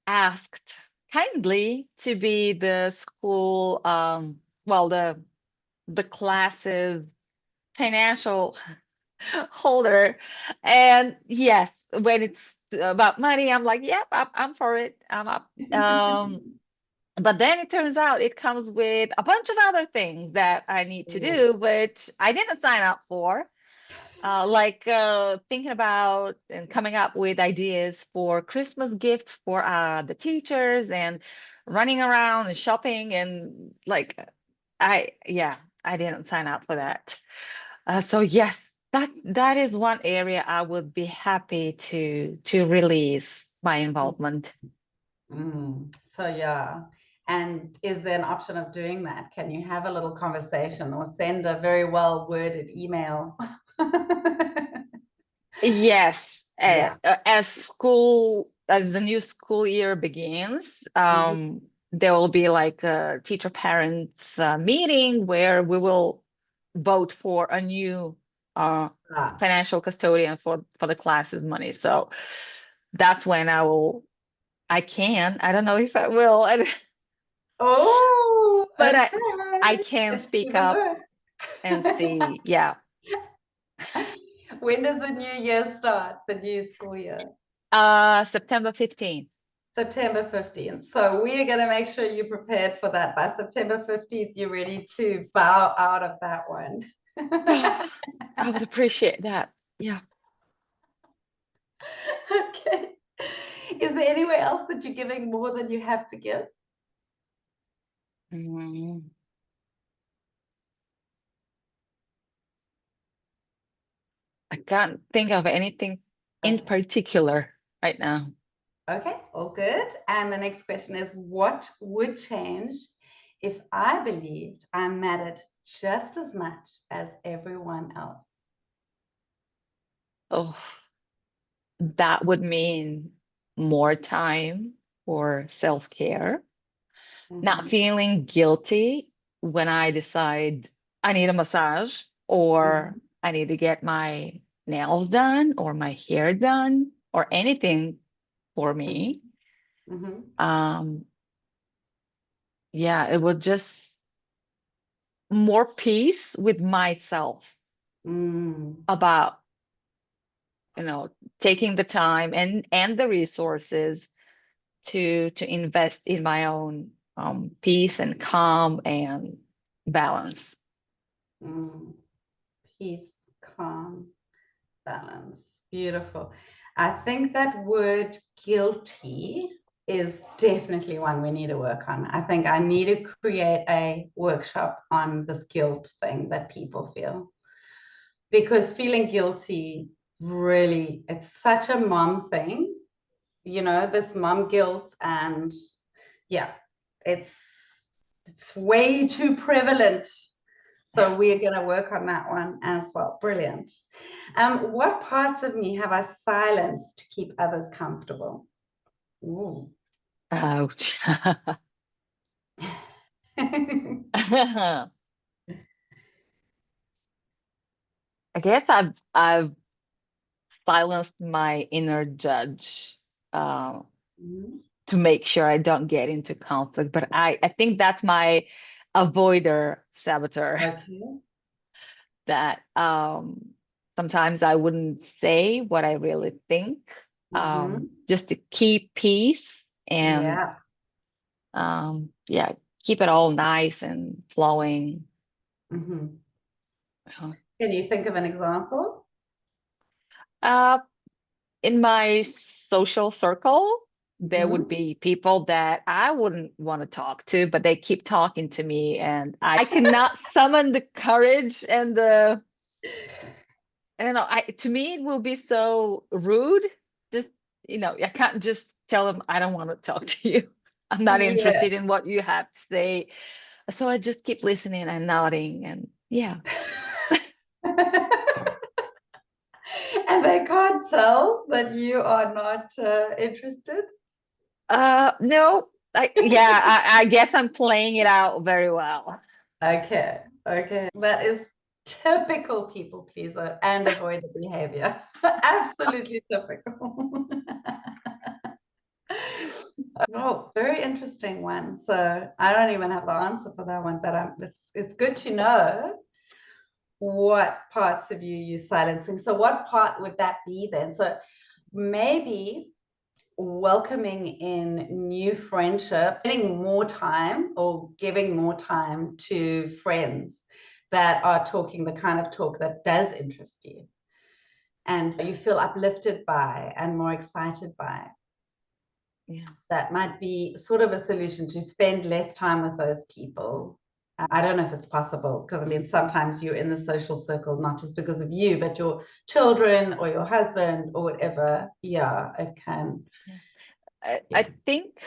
Speaker 2: asked kindly to be the school, well, the class's financial holder. And yes, when it's about money, I'm like, yep, I'm for it. I'm up. But then it turns out it comes with a bunch of other things that I need to
Speaker 1: Ooh.
Speaker 2: do, which I didn't sign up for. Like thinking about and coming up with ideas for Christmas gifts for the teachers and running around and shopping and like I didn't sign up for that. So yes, that is one area I would be happy to release my involvement.
Speaker 1: So yeah. And is there an option of doing that? Can you have a little conversation or send a very well worded email?
Speaker 2: Yes,
Speaker 1: Yeah.
Speaker 2: as the new school year begins,
Speaker 1: Mhm.
Speaker 2: there will be like a teacher parents meeting where we will vote for a new
Speaker 1: Ah.
Speaker 2: financial custodian for the class's money. So that's when I can. I don't know if I will,
Speaker 1: Oh,
Speaker 2: but I
Speaker 1: okay.
Speaker 2: can
Speaker 1: Let's do
Speaker 2: speak
Speaker 1: the
Speaker 2: up
Speaker 1: work.
Speaker 2: and see. Yeah.
Speaker 1: When does the new year start, the new school year?
Speaker 2: September 15th.
Speaker 1: September 15th. So we are going to make sure you're prepared for that. By September 15th, you're ready to bow out of that one.
Speaker 2: I would appreciate that. Yeah.
Speaker 1: Okay. Is there anywhere else that you're giving more than you have to give?
Speaker 2: Mm, I can't think of anything in
Speaker 1: Okay.
Speaker 2: particular right now.
Speaker 1: Okay, all good. And the next question is, what would change if I believed I mattered just as much as everyone else?
Speaker 2: Oh, that would mean more time for self-care, not
Speaker 1: Mhm,
Speaker 2: feeling guilty when I decide I need a massage or
Speaker 1: mhm,
Speaker 2: I need to get my nails done or my hair done or anything for
Speaker 1: mhm,
Speaker 2: me.
Speaker 1: mhm.
Speaker 2: Um, yeah, it would just more peace with myself
Speaker 1: Mm,
Speaker 2: about, taking the time and the resources to invest in my own peace and calm and balance.
Speaker 1: mm. Peace, calm, balance. Beautiful. I think that word guilty is definitely one we need to work on. I think I need to create a workshop on this guilt thing that people feel, because feeling guilty really, it's such a mom thing, this mom guilt. And yeah, it's it's way too prevalent. So we're going to work on that one as well. Brilliant. What parts of me have I silenced to keep others comfortable? Ooh.
Speaker 2: Ouch. I guess I've silenced my inner judge uh,
Speaker 1: Mhm.
Speaker 2: to make sure I don't get into conflict, but I think that's my avoider saboteur
Speaker 1: Okay.
Speaker 2: that sometimes I wouldn't say what I really think,
Speaker 1: Mm-hmm.
Speaker 2: just to keep peace and
Speaker 1: Yeah.
Speaker 2: yeah, keep it all nice and flowing.
Speaker 1: Mm-hmm.
Speaker 2: Uh,
Speaker 1: Can you think of an example?
Speaker 2: uh, in my social circle, there would
Speaker 1: Mm-hmm.
Speaker 2: be people that I wouldn't want to talk to, but they keep talking to me, and I cannot summon the courage and I don't know, to me it will be so rude. Just, I can't just tell them I don't want to talk to you. I'm not
Speaker 1: Yeah.
Speaker 2: interested in what you have to say. So I just keep listening and nodding and yeah.
Speaker 1: And they can't tell that you are not interested.
Speaker 2: No, I guess I'm playing it out very well.
Speaker 1: Okay, okay. That is typical people pleaser and avoidant behavior. Absolutely typical. Oh, very interesting one. So I don't even have the answer for that one, but it's good to know what parts of you silencing. So what part would that be then? So maybe welcoming in new friendships, spending more time or giving more time to friends that are talking the kind of talk that does interest you and you feel uplifted by and more excited by.
Speaker 2: Yeah.
Speaker 1: That might be sort of a solution, to spend less time with those people. I don't know if it's possible, because I mean, sometimes you're in the social circle not just because of you, but your children or your husband or whatever. Yeah, it can.
Speaker 2: Yeah. I
Speaker 1: Yeah.
Speaker 2: think,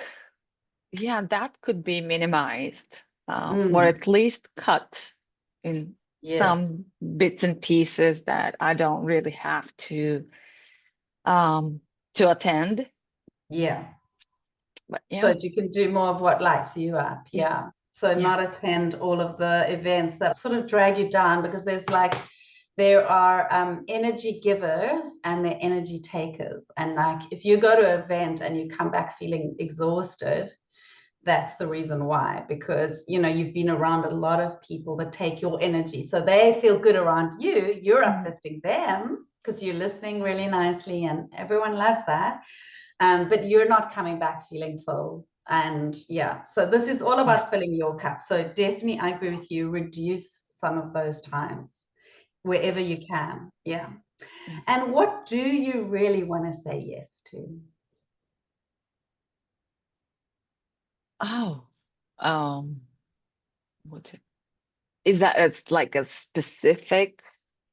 Speaker 2: yeah, that could be minimized, or
Speaker 1: Mm,
Speaker 2: at least cut in
Speaker 1: yes.
Speaker 2: some bits and pieces that I don't really have um, to attend.
Speaker 1: Yeah.
Speaker 2: But
Speaker 1: so
Speaker 2: yeah.
Speaker 1: that you can do more of what lights you up.
Speaker 2: Yeah.
Speaker 1: Yeah. So
Speaker 2: Yeah.
Speaker 1: not attend all of the events that sort of drag you down, because there are energy givers and they're energy takers. And like if you go to an event and you come back feeling exhausted, that's the reason why, because you've been around a lot of people that take your energy, so they feel good around you, you're uplifting them because you're listening really nicely and everyone loves that, but you're not coming back feeling full. And yeah, so this is all
Speaker 2: Yeah.
Speaker 1: about filling your cup. So definitely I agree with you, reduce some of those times wherever you can. Yeah. And what do you really want to say yes to?
Speaker 2: Oh, what is that? It's like a specific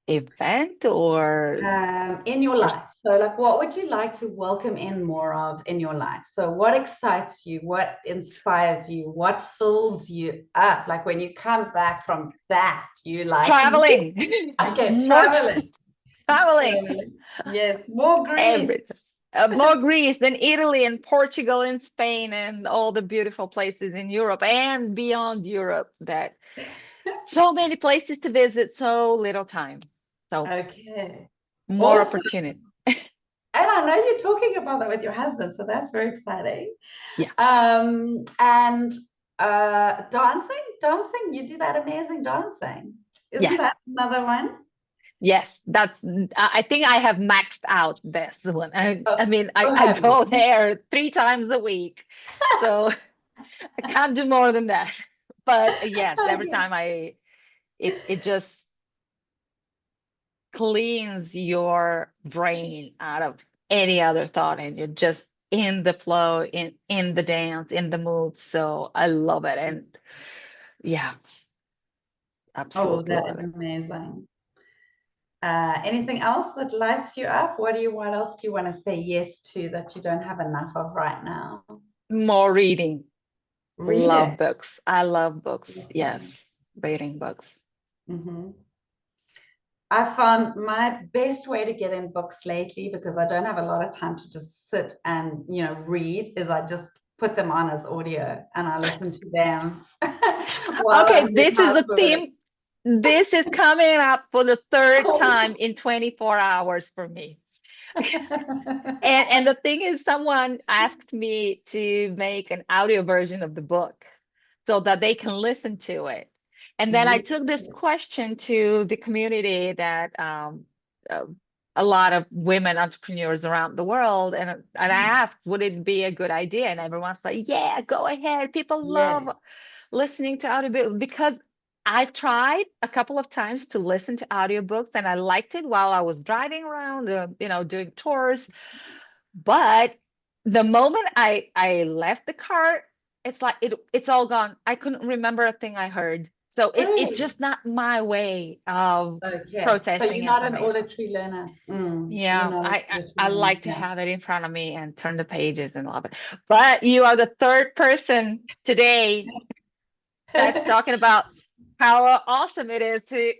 Speaker 2: event
Speaker 1: In your
Speaker 2: or
Speaker 1: life. So, like, what would you like to welcome in more of in your life? So, what excites you? What inspires you? What fills you up? Like, when you come back from that, you like,
Speaker 2: traveling?
Speaker 1: okay,
Speaker 2: More
Speaker 1: traveling,
Speaker 2: traveling.
Speaker 1: traveling. Yes, more Greece.
Speaker 2: Every more Greece than Italy and Portugal and Spain and all the beautiful places in Europe and beyond Europe, that so many places to visit, so little time. So
Speaker 1: Okay,
Speaker 2: more
Speaker 1: awesome.
Speaker 2: opportunity.
Speaker 1: And I know you're talking about that with your husband, so that's very exciting.
Speaker 2: Yeah.
Speaker 1: And dancing, you do that amazing dancing. Isn't
Speaker 2: Yes.
Speaker 1: that another one?
Speaker 2: Yes, that's I think I have maxed out this one. I
Speaker 1: Oh,
Speaker 2: mean
Speaker 1: oh,
Speaker 2: I
Speaker 1: have you?
Speaker 2: go there 3 times a week. So I can't do more than that. But yes, every
Speaker 1: Okay.
Speaker 2: time it just cleans your brain out of any other thought, and you're just in the flow, in the dance, in the mood. So I love it. And yeah,
Speaker 1: Oh,
Speaker 2: absolutely
Speaker 1: that
Speaker 2: love
Speaker 1: is
Speaker 2: it.
Speaker 1: amazing. Anything else that lights you up? What else do you want to say yes to that you don't have enough of right now?
Speaker 2: More reading. Love
Speaker 1: Reading.
Speaker 2: books. I love books.
Speaker 1: Awesome.
Speaker 2: Yes, reading books.
Speaker 1: hmm I found my best way to get in books lately, because I don't have a lot of time to just sit and, read, is I just put them on as audio and I listen to them while
Speaker 2: Okay,
Speaker 1: I'm doing
Speaker 2: this is the
Speaker 1: housework.
Speaker 2: theme. This is coming up for the third
Speaker 1: Oh.
Speaker 2: time in 24 hours for me. And the thing is, someone asked me to make an audio version of the book so that they can listen to it. And then I
Speaker 1: Yes.
Speaker 2: took this question to the community that uh, a lot of women entrepreneurs around the world, and I asked, would it be a good idea? And everyone's like, yeah, go ahead. People love
Speaker 1: Yes.
Speaker 2: listening to audiobooks, because I've tried a couple of times to listen to audiobooks and I liked it while I was driving around, doing tours. But the moment I left the car, it's like it's all gone. I couldn't remember a thing I heard. So it's
Speaker 1: Really?
Speaker 2: just not my way of
Speaker 1: Okay. So
Speaker 2: processing
Speaker 1: you're not an
Speaker 2: information.
Speaker 1: auditory learner. You're
Speaker 2: Yeah,
Speaker 1: not an
Speaker 2: I
Speaker 1: auditory
Speaker 2: I
Speaker 1: learner.
Speaker 2: like to
Speaker 1: Yeah.
Speaker 2: have it in front of me and turn the pages and love it. But you are the third person today that's talking about how awesome it is to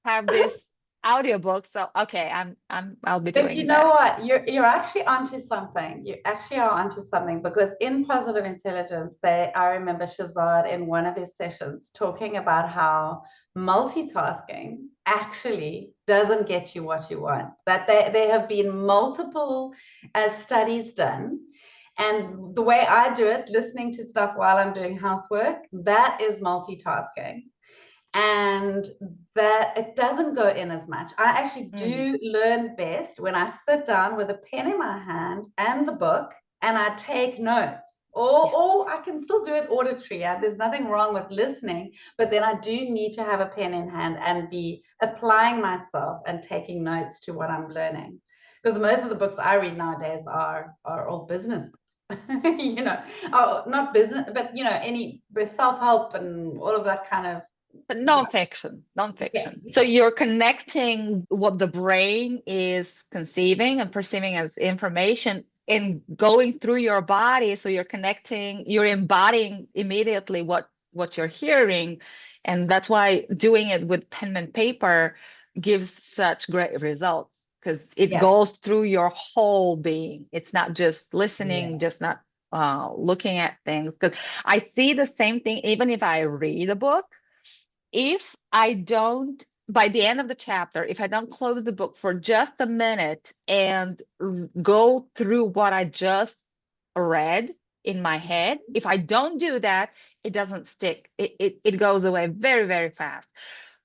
Speaker 2: have this audiobook. So okay, I'll be
Speaker 1: But you
Speaker 2: doing
Speaker 1: know
Speaker 2: that.
Speaker 1: what? You're actually onto something. You actually are onto something, because in positive intelligence, I remember Shazad in one of his sessions talking about how multitasking actually doesn't get you what you want. That there have been multiple studies done. And the way I do it, listening to stuff while I'm doing housework, that is multitasking, and that it doesn't go in as much. I actually
Speaker 2: Mm,
Speaker 1: do learn best when I sit down with a pen in my hand and the book and I take notes.
Speaker 2: yeah.
Speaker 1: Or I can still do it auditory. There's nothing wrong with listening, but then I do need to have a pen in hand and be applying myself and taking notes to what I'm learning. Because most of the books I read nowadays are all business books. Not business, but any self-help and all of that kind of.
Speaker 2: But
Speaker 1: Yeah,
Speaker 2: nonfiction,
Speaker 1: yeah,
Speaker 2: nonfiction. So
Speaker 1: yeah,
Speaker 2: you're connecting what the brain is conceiving and perceiving as information and going through your body. So you're connecting, you're embodying immediately what you're hearing. And that's why doing it with pen and paper gives such great results, because it
Speaker 1: yeah,
Speaker 2: goes through your whole being. It's not just
Speaker 1: yeah.
Speaker 2: listening, just not looking at things, because I see the same thing even if I read a book. If I don't, by the end of the chapter, if I don't close the book for just a minute and go through what I just read in my head, if I don't do that, it doesn't stick. It goes away very, very fast.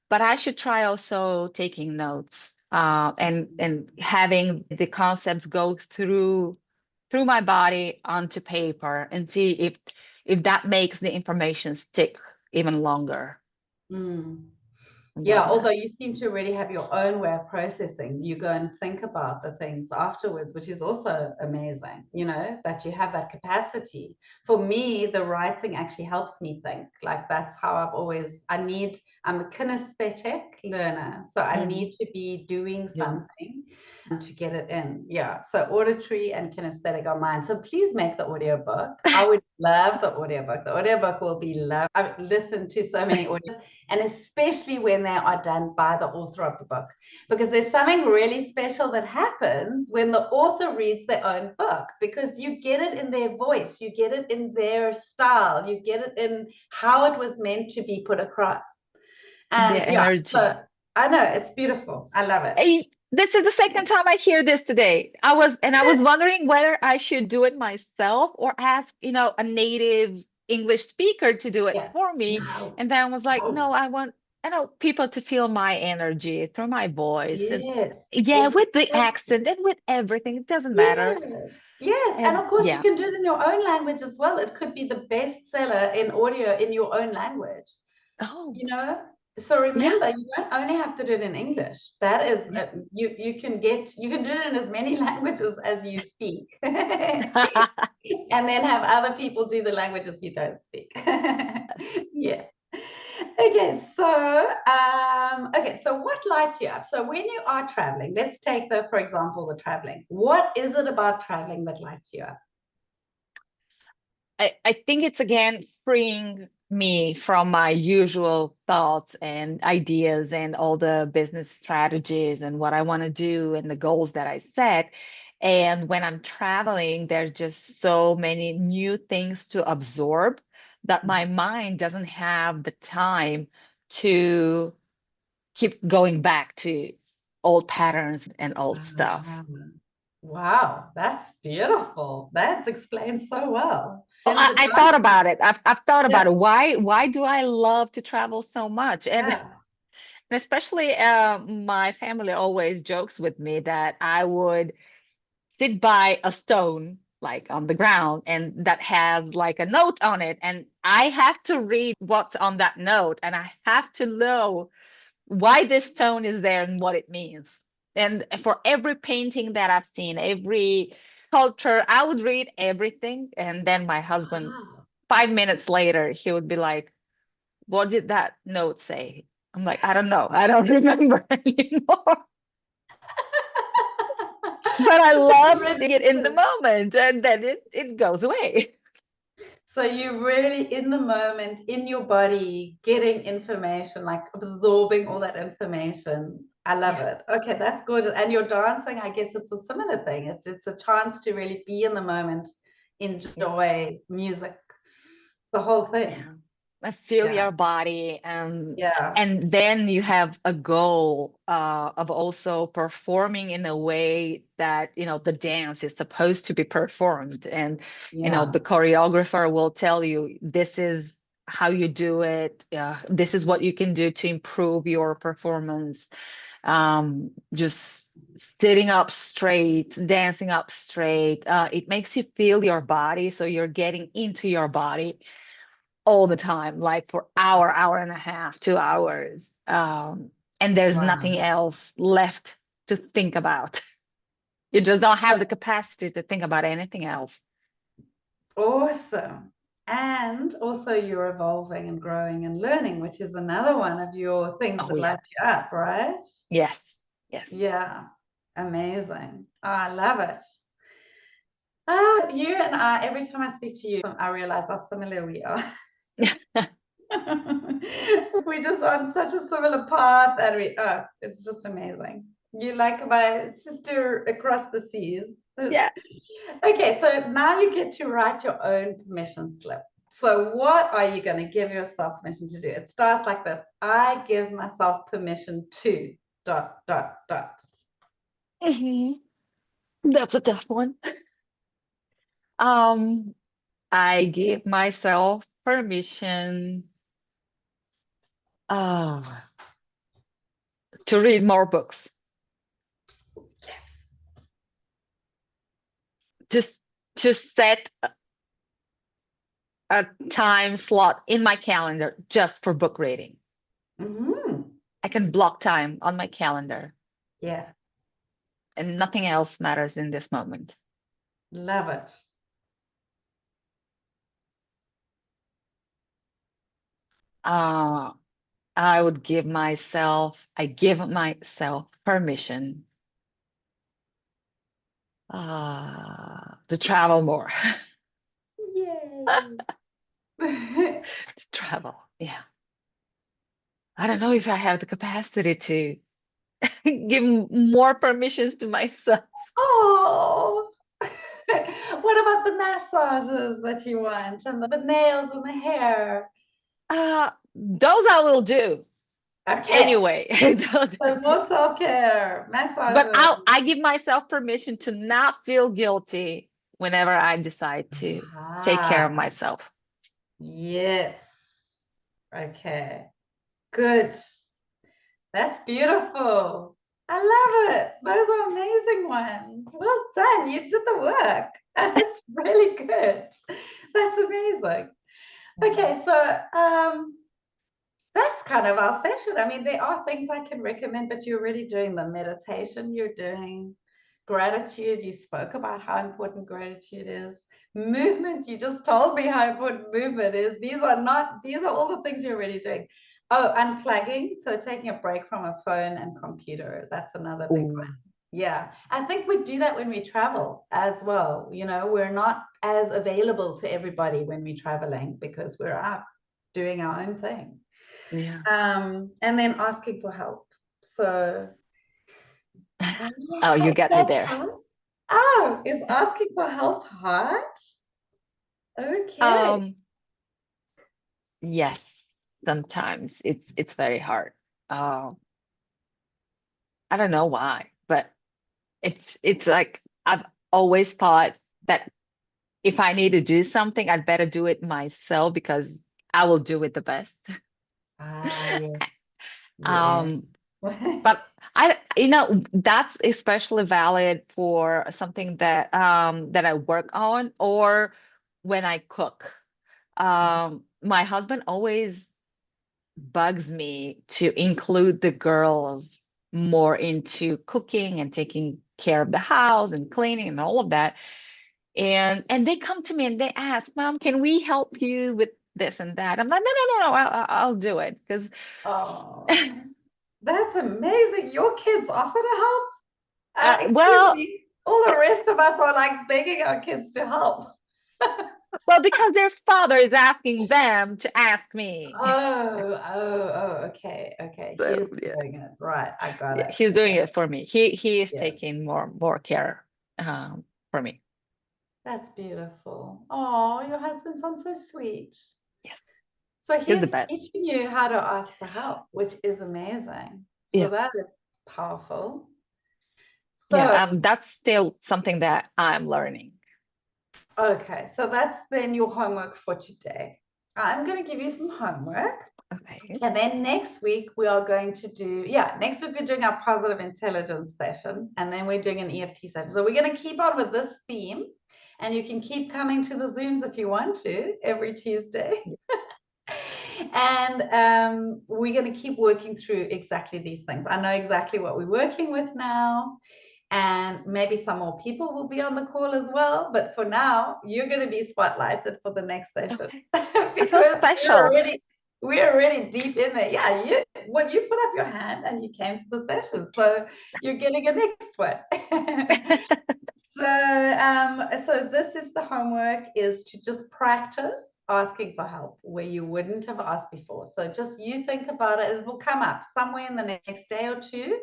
Speaker 2: But I should try also taking notes, and having the concepts go through my body onto paper and see if that makes the information stick even longer.
Speaker 1: Mm. Yeah,
Speaker 2: Longer.
Speaker 1: although you seem to already have your own way of processing, you go and think about the things afterwards, which is also amazing, that you have that capacity. For me, the writing actually helps me think. Like that's how I'm a kinesthetic learner. So I
Speaker 2: Mhm.
Speaker 1: need to be doing
Speaker 2: Yeah.
Speaker 1: something to get it in. Yeah. So auditory and kinesthetic are mine. So please make the audiobook. I would love the audiobook. The audiobook will be loved. I've listened to so many audios, and especially when they are done by the author of the book, because there's something really special that happens when the author reads their own book, because you get it in their voice, you get it in their style, you get it in how it was meant to be put across.
Speaker 2: The
Speaker 1: And yeah,
Speaker 2: energy.
Speaker 1: so I know it's beautiful. I love it.
Speaker 2: This is the second time I hear this today. I was wondering whether I should do it myself or ask, a native English speaker to do it
Speaker 1: Yeah.
Speaker 2: for me.
Speaker 1: No.
Speaker 2: And then I was like,
Speaker 1: No.
Speaker 2: no, I know people to feel my energy through my voice. And
Speaker 1: Yes.
Speaker 2: yeah, with the
Speaker 1: Exactly.
Speaker 2: accent and with everything. It doesn't matter.
Speaker 1: Yes. Yes. And
Speaker 2: And
Speaker 1: of course, you
Speaker 2: yeah.
Speaker 1: can do it in your own language as well. It could be the bestseller in audio in your own language,
Speaker 2: Oh,
Speaker 1: you know? So
Speaker 2: yeah.
Speaker 1: remember, you don't only have to do it in English. That is,
Speaker 2: Yeah.
Speaker 1: you can do it in as many languages as you speak, and then have other people do the languages you don't speak. Yeah. Okay, so what lights you up? So when you are traveling, let's take for example, the traveling. What is it about traveling that lights you up?
Speaker 2: I think it's again freeing me from my usual thoughts and ideas and all the business strategies and what I want to do and the goals that I set. And when I'm traveling, there's just so many new things to absorb that my mind doesn't have the time to keep going back to old patterns and old stuff.
Speaker 1: Ah, wow, that's beautiful. That's explained so well.
Speaker 2: Well,
Speaker 1: Then the
Speaker 2: I thought
Speaker 1: dancing.
Speaker 2: about it. I've thought about
Speaker 1: Yeah,
Speaker 2: it. Why do I love to travel so much? And
Speaker 1: yeah.
Speaker 2: especially my family always jokes with me that I would sit by a stone like on the ground and that has like a note on it, and I have to read what's on that note, and I have to know why this stone is there and what it means. And for every painting that I've seen, every sculpture, I would read everything, and then my husband
Speaker 1: Wow.
Speaker 2: 5 minutes later, he would be like, what did that note say? I'm like, I don't know. I don't remember anymore. But I
Speaker 1: Because you
Speaker 2: love
Speaker 1: read
Speaker 2: seeing it in the
Speaker 1: the
Speaker 2: moment and then it goes away.
Speaker 1: So you're really in the moment, in your body, getting information, like absorbing all that information. I love
Speaker 2: Yes.
Speaker 1: it. Okay, that's good. And you're dancing, I guess it's a similar thing. It's a chance to really be in the moment,
Speaker 2: Yeah.
Speaker 1: enjoy music, the whole thing.
Speaker 2: Yeah. I feel
Speaker 1: Yeah.
Speaker 2: your body,
Speaker 1: Yeah.
Speaker 2: and then you have a goal of also performing in a way that the dance is supposed to be performed, and the
Speaker 1: Yeah.
Speaker 2: choreographer will tell you this is how you do it, this is what you can do to improve your performance. Just sitting up straight, dancing up straight, it makes you feel your body, so you're getting into your body all the time, like for hour and a half, 2 hours. And there's nothing
Speaker 1: Wow.
Speaker 2: else left to think about. You just don't have the capacity to think about anything else.
Speaker 1: Awesome. And also you're evolving and growing and learning, which is another one of your things
Speaker 2: Oh
Speaker 1: that
Speaker 2: yeah.
Speaker 1: light you up, right?
Speaker 2: Yes. Yes.
Speaker 1: Yeah. Amazing. Oh, I love it. You and I, every time I speak to you, I realize how similar we are. We're just on such a similar path, and it's just amazing. You like my sister across the seas.
Speaker 2: Yeah.
Speaker 1: Okay, so now you get to write your own permission slip. So what are you going to give yourself permission to do? It starts like this. I give myself permission to ...
Speaker 2: Mhm. That's a tough one. Um, I give myself permission uh, to read more books.
Speaker 1: Yes.
Speaker 2: Just to set a time slot in my calendar just for book reading.
Speaker 1: Mm-hmm.
Speaker 2: I can block time on my calendar
Speaker 1: Yeah,
Speaker 2: and nothing else matters in this moment.
Speaker 1: love it.
Speaker 2: Uh, I give myself permission to travel more.
Speaker 1: Yay.
Speaker 2: To travel. Yeah. I don't know if I have the capacity to give more permissions to myself.
Speaker 1: Oh, what about the massages that you want and the nails and the hair?
Speaker 2: Those I will do
Speaker 1: Okay,
Speaker 2: anyway.
Speaker 1: so more self-care,
Speaker 2: But
Speaker 1: massages.
Speaker 2: I give myself permission to not feel guilty whenever I decide to take care of
Speaker 1: Ah,
Speaker 2: myself.
Speaker 1: yes. Okay, good. That's beautiful. I love it. Those are amazing ones. Well done. You did the work. That's really good. That's amazing. Okay, so that's kind of our session. I mean, there are things I can recommend, but you're already doing the meditation, you're doing gratitude. You spoke about how important gratitude is. Movement, you just told me how important movement is. These are all the things you're already doing. Oh, unplugging. So taking a break from a phone and computer. That's another big
Speaker 2: Ooh,
Speaker 1: one. Yeah. I think we do that when we travel as well. You know, we're not as available to everybody when we're traveling because we're out doing our own thing.
Speaker 2: yeah.
Speaker 1: And then asking for help. So
Speaker 2: Oh,
Speaker 1: yeah,
Speaker 2: you
Speaker 1: is
Speaker 2: got me
Speaker 1: that
Speaker 2: there.
Speaker 1: hard? Oh, is asking for help hard? Okay.
Speaker 2: Um, yes, sometimes it's very hard. Um, I don't know why, but it's like I've always thought that if I need to do something, I'd better do it myself because I will do it the best.
Speaker 1: Ah, yes, yeah.
Speaker 2: Um, but that's especially valid for something that I work on or when I cook. My husband always bugs me to include the girls more into cooking and taking care of the house and cleaning and all of that. And they come to me and they ask, Mom, can we help you with this and that? I'm like, no, no, no, no, I'll do it because
Speaker 1: Oh, that's amazing. Your kids offer to help? Excuse
Speaker 2: well,
Speaker 1: me. All the rest of us are like begging our kids to help.
Speaker 2: well, because their father is asking them to ask me.
Speaker 1: Okay, okay.
Speaker 2: So
Speaker 1: He's
Speaker 2: yeah,
Speaker 1: doing it. Right, I got
Speaker 2: yeah,
Speaker 1: it.
Speaker 2: he's doing
Speaker 1: Okay,
Speaker 2: it for me. He is
Speaker 1: yeah.
Speaker 2: taking more care for me.
Speaker 1: That's beautiful. Oh, your husband sounds so sweet.
Speaker 2: Yeah,
Speaker 1: So
Speaker 2: he's the
Speaker 1: he's
Speaker 2: best.
Speaker 1: teaching you how to ask for help, which is amazing. So
Speaker 2: Yeah,
Speaker 1: that is powerful.
Speaker 2: yeah.
Speaker 1: So,
Speaker 2: That's still something that I'm learning.
Speaker 1: okay, so that's then your homework for today. I'm going to give you some homework.
Speaker 2: Okay.
Speaker 1: And then next week, we are going to do, yeah, next week we're doing our positive intelligence session. And then we're doing an EFT session. So we're going to keep on with this theme. And you can keep coming to the Zooms if you want to every Tuesday. And we're going to keep working through exactly these things. I know exactly what we're working with now. And maybe some more people will be on the call as well. But for now, you're going to be spotlighted for the next session
Speaker 2: Okay. I feel
Speaker 1: because
Speaker 2: special.
Speaker 1: we're already deep in there. Yeah, you put up your hand and you came to the session, so you're getting a next one. So this is the homework: is to just practice asking for help where you wouldn't have asked before. So just you think about it; it will come up somewhere in the next day or two,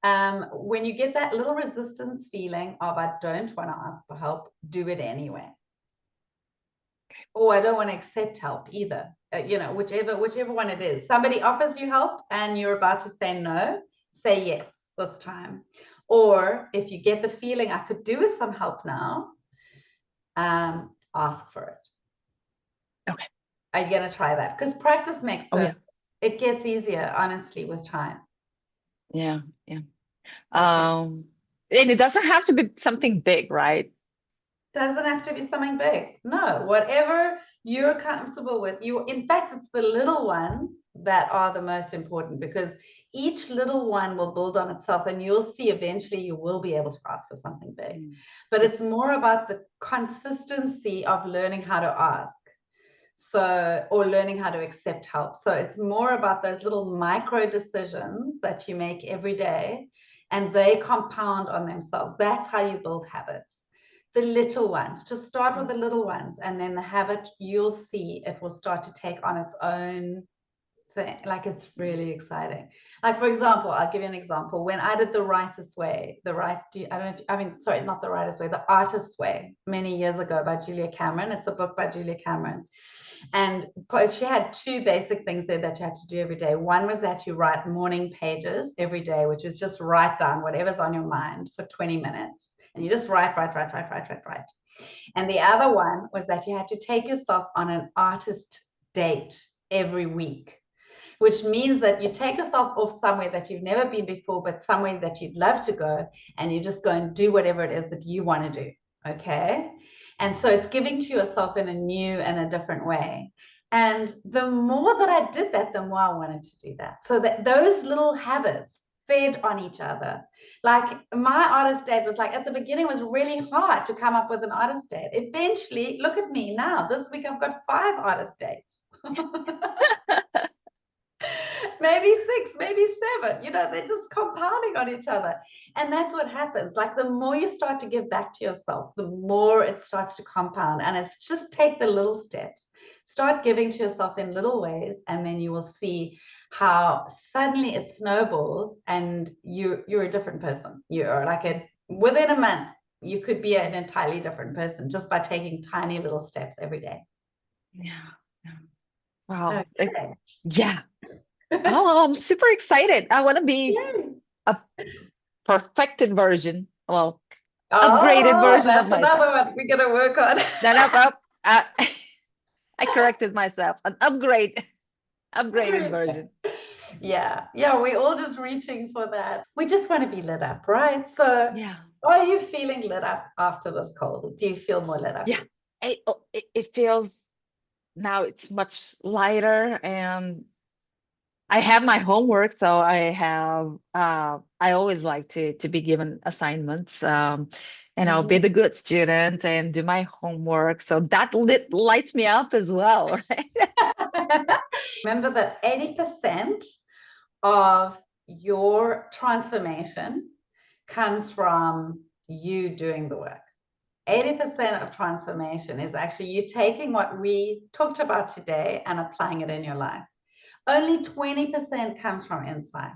Speaker 1: When you get that little resistance feeling of I don't want to ask for help, do it anyway. Or I don't want to accept help either. Whichever one it is. Somebody offers you help and you're about to say no, say yes this time. Or if you get the feeling I could do with some help now, ask for it.
Speaker 2: Okay.
Speaker 1: Are you going to try that? Because practice makes perfect.
Speaker 2: Yeah.
Speaker 1: It gets easier, honestly, with time.
Speaker 2: Yeah. And it doesn't have to be something big, right?
Speaker 1: Doesn't have to be something big. No, whatever you're comfortable with. In fact, it's the little ones that are the most important, because each little one will build on itself, and you'll see eventually you will be able to ask for something big. But it's more about the consistency of learning how to ask. Or learning how to accept help. So it's more about those little micro decisions that you make every day, and they compound on themselves. That's how you build habits. The little ones, just start with the little ones, and then the habit, you'll see it will start to take on its own thing. Like, it's really exciting. Like, for example, I'll give you an example. When I did the Artist's Way, the Artist's Way many years ago by Julia Cameron. It's a book by Julia Cameron. And she had two basic things there that you had to do every day. One was that you write morning pages every day, which is just write down whatever's on your mind for 20 minutes. And you just write. And the other one was that you had to take yourself on an artist date every week, which means that you take yourself off somewhere that you've never been before, but somewhere that you'd love to go, and you just go and do whatever it is that you want to do. Okay. And so it's giving to yourself in a new and a different way. And the more that I did that, the more I wanted to do that. So that those little habits fed on each other. Like, my artist date was like, at the beginning, it was really hard to come up with an artist date. Eventually, look at me now. This week I've got 5 artist dates. Maybe 6, maybe 7, they're just compounding on each other. And that's what happens. Like, the more you start to give back to yourself, the more it starts to compound. And it's just take the little steps, start giving to yourself in little ways, and then you will see how suddenly it snowballs, and you're a different person. You're like, within a month, you could be an entirely different person just by taking tiny little steps every day.
Speaker 2: Yeah. Wow.
Speaker 1: Okay.
Speaker 2: Yeah. Oh, I'm super excited. I want to be a perfected version. Well, upgraded version of myself.
Speaker 1: That's another one we're going to work on.
Speaker 2: I corrected myself. An upgraded version.
Speaker 1: Yeah. We're all just reaching for that. We just want to be lit up, right? So
Speaker 2: yeah.
Speaker 1: Are you feeling lit up after this cold? Do you feel more lit up?
Speaker 2: Yeah. It feels, now it's much lighter, and I have my homework, so I always like to be given assignments, and I'll be the good student and do my homework. So that lights me up as well, right?
Speaker 1: Remember that 80% of your transformation comes from you doing the work. 80% of transformation is actually you taking what we talked about today and applying it in your life. Only 20% comes from insight.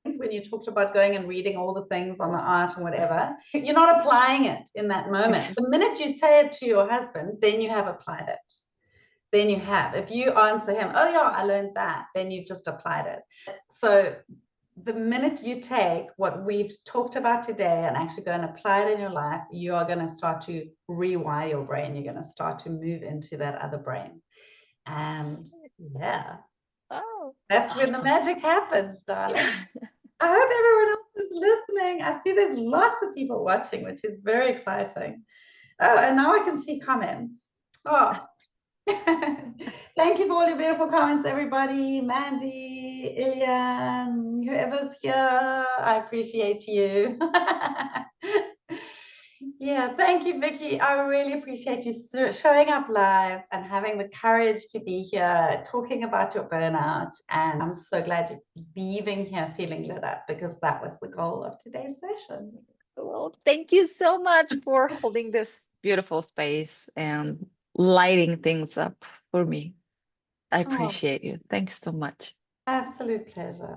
Speaker 1: When you talked about going and reading all the things on the art and whatever, you're not applying it in that moment. The minute you say it to your husband, then you have applied it. Then you have. If you answer him, oh yeah, I learned that, then you've just applied it. So the minute you take what we've talked about today and actually go and apply it in your life, you are going to start to rewire your brain. You're going to start to move into that other brain. And that's when the magic happens, darling. I hope everyone else is listening. I see there's lots of people watching, which is very exciting. Oh, and now I can see comments. Oh, thank you for all your beautiful comments, everybody. Mandy, Ilian, whoever's here, I appreciate you. Yeah, thank you, Vicky. I really appreciate you showing up live and having the courage to be here, talking about your burnout. And I'm so glad you're leaving here feeling lit up, because that was the goal of today's session.
Speaker 2: Well, thank you so much for holding this beautiful space and lighting things up for me. I appreciate you. Thanks so much.
Speaker 1: Absolute pleasure.